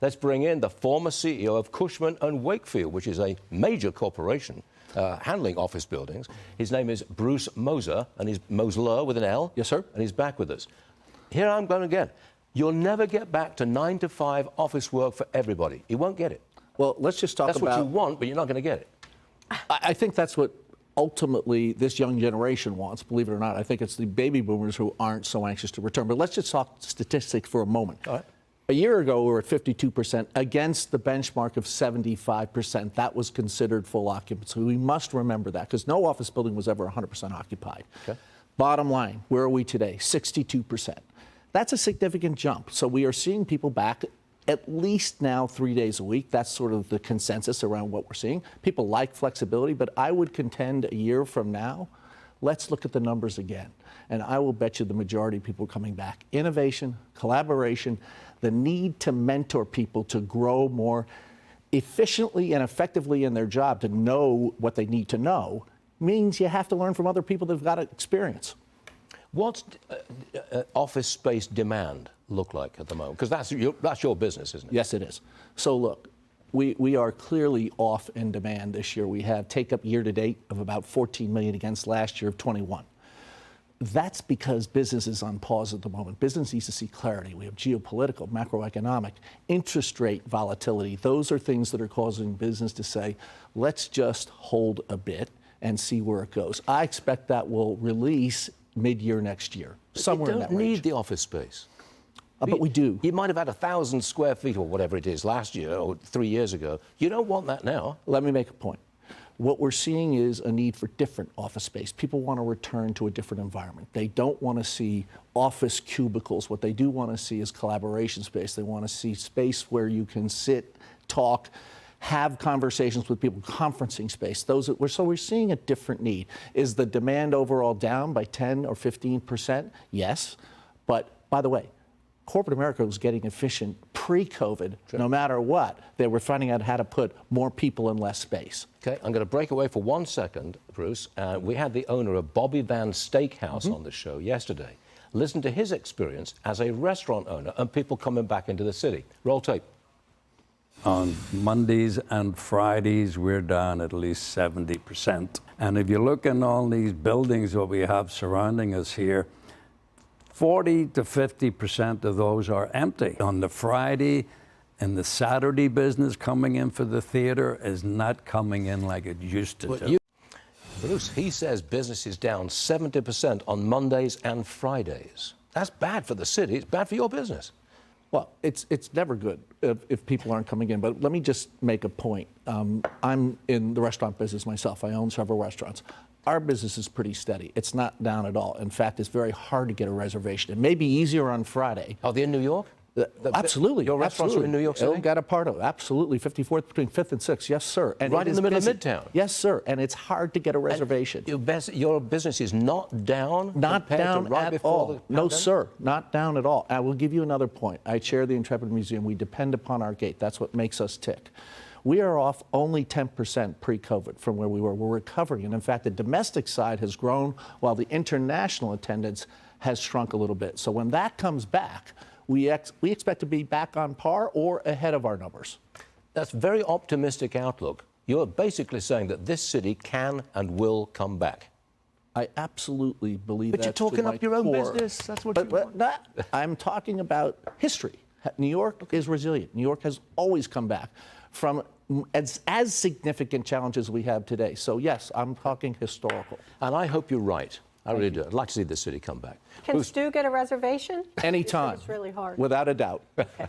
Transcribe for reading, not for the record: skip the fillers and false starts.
Let's bring in the former CEO of Cushman and Wakefield, which is a major corporation handling office buildings. His name is Bruce Mosler, and he's Mosler with an L. Yes, sir. And he's back with us. Here I'm going again. You'll never get back to 9 to 5 office work for everybody. You won't get it. Well, let's just talk That's about... what you want, but you're not going to get it. I think that's what ultimately this young generation wants, believe it or not. I think it's the baby boomers who aren't so anxious to return. But let's just talk statistics for a moment. All right. A year ago, we were at 52% against the benchmark of 75%. That was considered full occupancy. We must remember that because no office building was ever 100% occupied. Okay. Bottom line, where are we today? 62%. That's a significant jump. So we are seeing people back at least now 3 days a week. That's sort of the consensus around what we're seeing. People like flexibility, but I would contend a year from now, let's look at the numbers again. And I will bet you the majority of people coming back. Innovation, collaboration, the need to mentor people to grow more efficiently and effectively in their job, to know what they need to know, means you have to learn from other people that have got experience. What's office space demand look like at the moment? Because that's your business, isn't it? Yes, it is. So look, we are clearly off in demand this year. We have take-up year-to-date of about 14 million against last year of 21. That's because business is on pause at the moment. Business needs to see clarity. We have geopolitical, macroeconomic, interest rate volatility. Those are things that are causing business to say, let's just hold a bit and see where it goes. I expect that will release mid-year next year, somewhere in that range. You don't need the office space. But we do. You might have had 1,000 square feet or whatever it is last year or 3 years ago. You don't want that now. Let me make a point. What we're seeing is a need for different office space. People want to return to a different environment. They don't want to see office cubicles. What they do want to see is collaboration space. They want to see space where you can sit, talk, have conversations with people, conferencing space. So we're seeing a different need. Is the demand overall down by 10 or 15%? Yes. But by the way, corporate America was getting efficient pre-COVID. Sure. No matter what. They were finding out how to put more people in less space. Okay, I'm going to break away for 1 second, Bruce. We had the owner of Bobby Van's Steakhouse on the show yesterday. Listen to his experience as a restaurant owner and people coming back into the city. Roll tape. On Mondays and Fridays, we're down at least 70%. And if you look in all these buildings that we have surrounding us here, 40 to 50% of those are empty. On the Friday and the Saturday business coming in for the theater is not coming in like it used to do. Bruce, he says business is down 70% on Mondays and Fridays. That's bad for the city. It's bad for your business. Well, it's never good if people aren't coming in. But let me just make a point. I'm in the restaurant business myself. I own several restaurants. Our business is pretty steady. It's not down at all. In fact, it's very hard to get a reservation. It may be easier on Friday. Are they in New York? Absolutely. Your restaurants are in New York City? Got a part of it. Absolutely. 54th between 5th and 6th. Yes, sir. And right in the middle of Midtown? Yes, sir. And it's hard to get a reservation. Your business is not down? Not down right at all. No, sir. Not down at all. I will give you another point. I chair the Intrepid Museum. We depend upon our gate. That's what makes us tick. We are off only 10% pre-COVID from where we were. We're recovering. And in fact, the domestic side has grown while the international attendance has shrunk a little bit. So when that comes back, we expect to be back on par or ahead of our numbers. That's a very optimistic outlook. You're basically saying that this city can and will come back. I absolutely believe that. But you're talking up your own business. That's what you want. I'm talking about history. New York is resilient. New York has always come back from as significant challenges we have today. So yes, I'm talking historical. And I hope you're right. I really do. I'd like to see the city come back. Can Stu get a reservation? Anytime. It's really hard. Without a doubt. Okay.